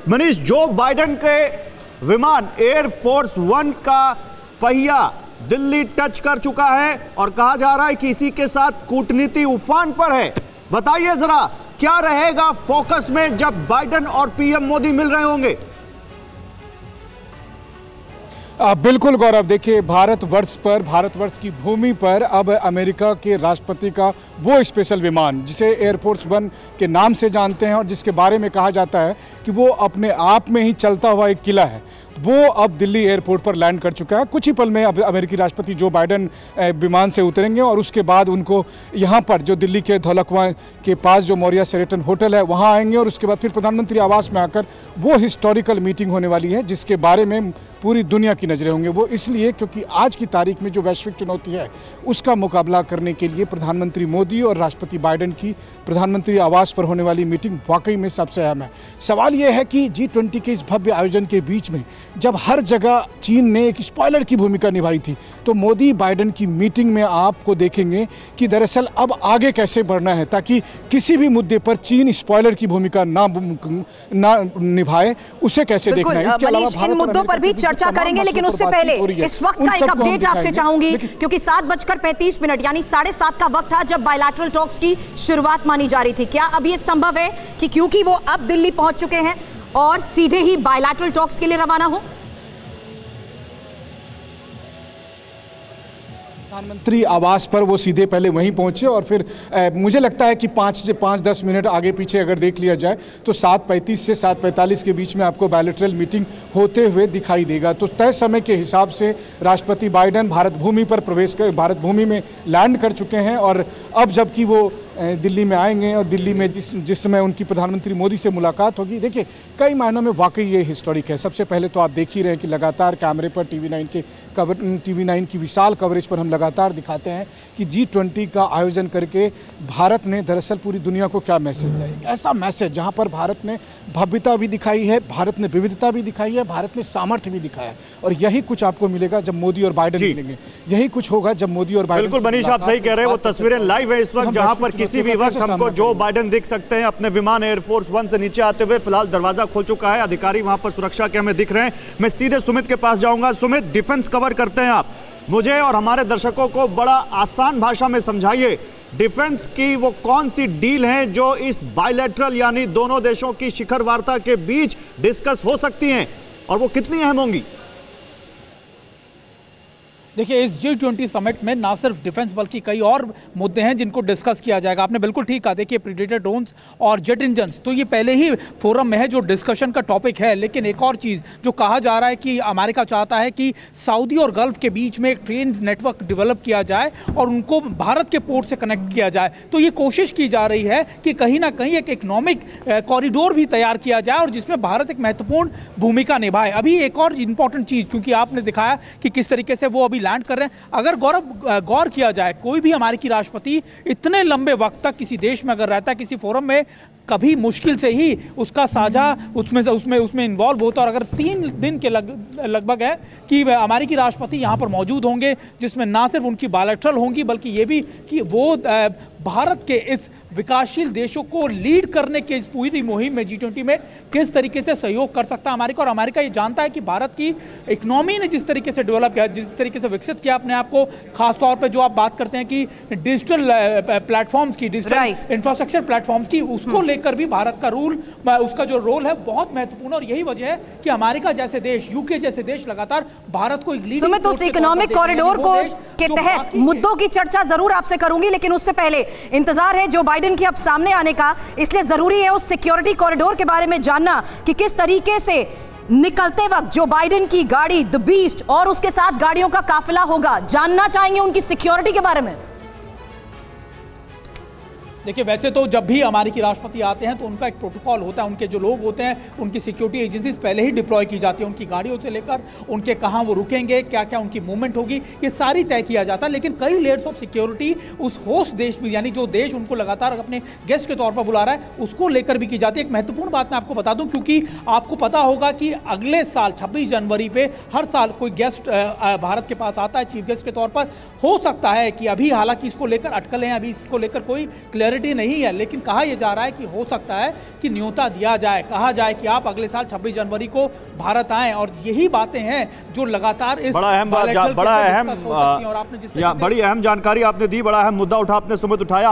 Manish, Joe Biden के विमान air force 1 का पहिया दिल्ली टच कर चुका है और कहा जा रहा है कि इसी के साथ कूटनीति उफान पर है। बताइए जरा, क्या रहेगा फोकस में जब बाइडेन और पीएम मोदी मिल रहे होंगे? बिल्कुल गौरव, देखिए भारतवर्ष की भूमि पर अब अमेरिका के राष्ट्रपति का वो स्पेशल विमान जिसे एयरफोर्स 1 के नाम से जानते हैं और जिसके बारे में कहा जाता है कि वो अपने आप में ही चलता हुआ एक किला है, वो अब दिल्ली एयरपोर्ट पर लैंड कर चुका है। कुछ ही पल में अब अमेरिकी राष्ट्रपति जो बाइडेन विमान से उतरेंगे और उसके बाद उनको यहाँ पर जो दिल्ली के धौलकुआं के पास जो मौर्या शेरेटन होटल है वहाँ आएंगे और उसके बाद फिर प्रधानमंत्री आवास में आकर वो हिस्टोरिकल मीटिंग होने वाली है जिसके बारे में पूरी दुनिया की नज़रें होंगे। वो इसलिए क्योंकि आज की तारीख में जो वैश्विक चुनौती है उसका मुकाबला करने के लिए प्रधानमंत्री मोदी और राष्ट्रपति बाइडेन की प्रधानमंत्री आवास पर होने वाली मीटिंग वाकई में सबसे अहम है। सवाल यह है कि G20 के इस भव्य आयोजन के बीच में जब हर जगह चीन ने एक स्पॉइलर की भूमिका निभाई थी, तो मोदी बाइडेन की मीटिंग में आपको देखेंगे कि दरअसल अब आगे कैसे बढ़ना है ताकि किसी भी मुद्दे पर चीन स्पॉइलर की भूमिका ना निभाए, उसे कैसे देखना है। इसके अलावा इन मुद्दों पर भी चर्चा करेंगे, लेकिन उससे पहले इस वक्त का एक अपडेट आपसे चाहूंगी क्योंकि 7:35 यानी 7:30 का वक्त था जब बायलैटरल टॉक्स की शुरुआत मानी जा रही थी। क्या अब ये संभव है कि क्योंकि वो अब दिल्ली पहुंच चुके हैं और सीधे ही बायलैटरल टॉक्स के लिए रवाना हो? प्रधानमंत्री आवास पर वो सीधे पहले वहीं पहुंचे और फिर मुझे लगता है कि 5-10 मिनट आगे पीछे अगर देख लिया जाए तो 7:35 से 7:45 के बीच में आपको बायलैटरल मीटिंग होते हुए दिखाई देगा। तो तय समय के हिसाब से राष्ट्रपति बाइडेन भारत भूमि में लैंड कर चुके हैं और अब जबकि वो दिल्ली में आएंगे और दिल्ली में जिस समय उनकी प्रधानमंत्री मोदी से मुलाकात होगी, देखिए कई मायनों में वाकई ये हिस्टोरिक है। सबसे पहले तो आप देख ही रहे हैं कि लगातार कैमरे पर TV9 की विशाल कवरेज पर हम लगातार दिखाते हैं कि G20 का आयोजन करके भारत ने दरअसल पूरी दुनिया को क्या मैसेज दिया। एक ऐसा मैसेज जहां पर भारत ने भव्यता भी दिखाई है, भारत ने विविधता भी दिखाई है, भारत ने सामर्थ्य भी दिखाया है और यही कुछ आपको मिलेगा जब मोदी और बाइडेन मिलेंगे। यही कुछ होगा जब मोदी और बाइडेन। बिल्कुल मनीष, आप सही कह रहे हैं। वो तस्वीरें लाइव है इस वक्त जहां पर किसी भी वक्त हमको जो बाइडेन दिख सकते हैं अपने विमान एयरफोर्स 1 से नीचे आते हुए। फिलहाल दरवाजा खोल चुका है, अधिकारी वहां पर सुरक्षा के हमें दिख रहे हैं। मैं सीधे सुमित के पास जाऊंगा। सुमित, डिफेंस कवर करते हैं आप, मुझे और हमारे दर्शकों को बड़ा आसान भाषा में समझाइए, डिफेंस की वो कौन सी डील है जो इस बायलैटरल यानी दोनों देशों की शिखर वार्ता के बीच डिस्कस हो सकती हैं और वो कितनी अहम होंगी? देखिए, इस G20 समिट में ना सिर्फ डिफेंस बल्कि कई और मुद्दे हैं जिनको डिस्कस किया जाएगा। आपने बिल्कुल ठीक कहा। देखिए, प्रीडेटर ड्रोन्स और जेट इंजन्स तो ये पहले ही फोरम में है जो डिस्कशन का टॉपिक है, लेकिन एक और चीज़ जो कहा जा रहा है कि अमेरिका चाहता है कि सऊदी और गल्फ के बीच में एक ट्रेन नेटवर्क डेवलप किया जाए और उनको भारत के पोर्ट से कनेक्ट किया जाए। तो ये कोशिश की जा रही है कि कहीं ना कहीं एक इकोनॉमिक कॉरिडोर भी तैयार किया जाए और जिसमें भारत एक महत्वपूर्ण भूमिका निभाए। अभी एक और इंपॉर्टेंट चीज़, क्योंकि आपने दिखाया कि किस तरीके से वो अभी लैंड कर रहे हैं, अगर गौर किया जाए, कोई भी अमेरिकी राष्ट्रपति इतने लंबे वक्त तक किसी देश में अगर रहता है, किसी फोरम में, कभी मुश्किल से ही उसका साझा उसमें इन्वॉल्व होता है। और अगर 3 दिन के लगभग है कि अमेरिकी राष्ट्रपति यहाँ पर मौजूद होंगे, जिसमें ना सिर्फ उनकी बायलैटरल होंगी बल्कि ये भी कि वो भारत के इस विकासशील देशों को लीड करने के इस पूरी मुहिम में G20 में किस तरीके से सहयोग कर सकता है अमेरिका। और अमेरिका ये जानता है कि भारत की इकोनॉमी ने जिस तरीके से डेवलप किया, जिस तरीके से विकसित किया अपने आप को, खासतौर पे जो आप बात करते हैं कि डिजिटल प्लेटफॉर्म्स की, डिजिटल इंफ्रास्ट्रक्चर प्लेटफॉर्म्स की, उसको लेकर भी भारत का उसका जो रोल है बहुत महत्वपूर्ण। और यही वजह है कि अमेरिका जैसे देश, यूके जैसे देश लगातार भारत को सुमित उस इकोनॉमिक कॉरिडोर के तहत मुद्दों की चर्चा जरूर आपसे करूंगी, लेकिन उससे पहले इंतजार है जो बाइडेन की अब सामने आने का, इसलिए जरूरी है उस सिक्योरिटी कॉरिडोर के बारे में जानना कि किस तरीके से निकलते वक्त जो बाइडेन की गाड़ी द बीस्ट और उसके साथ गाड़ियों का काफिला होगा, जानना चाहेंगे उनकी सिक्योरिटी के बारे में। देखिए, वैसे तो जब भी अमेरिकी राष्ट्रपति आते हैं तो उनका एक प्रोटोकॉल होता है, उनके जो लोग होते हैं उनकी सिक्योरिटी एजेंसीज पहले ही डिप्लॉय की जाती है, उनकी गाड़ियों से लेकर उनके कहाँ वो रुकेंगे, क्या क्या उनकी मूवमेंट होगी, ये सारी तय किया जाता है। लेकिन कई लेयर्स ऑफ सिक्योरिटी उस होस्ट देश में, यानी जो देश उनको लगातार अपने गेस्ट के तौर पर बुला रहा है, उसको लेकर भी की जाती है। एक महत्वपूर्ण बात मैं आपको बता दूं, क्योंकि आपको पता होगा कि अगले साल 26 जनवरी पे हर साल कोई गेस्ट भारत के पास आता है चीफ गेस्ट के तौर पर। हो सकता है कि अभी हालांकि इसको लेकर अटकलें हैं, अभी इसको लेकर कोई क्लियर क्लैरिटी नहीं है, लेकिन कहा यह जा रहा है कि हो सकता है कि न्योता दिया जाए, कहा जाए कि आप अगले साल 26 जनवरी को भारत आएं। और यही बातें हैं जो लगातार इस बड़ी अहम जानकारी आपने दी, बड़ा अहम मुद्दा आपने सुमित उठाया।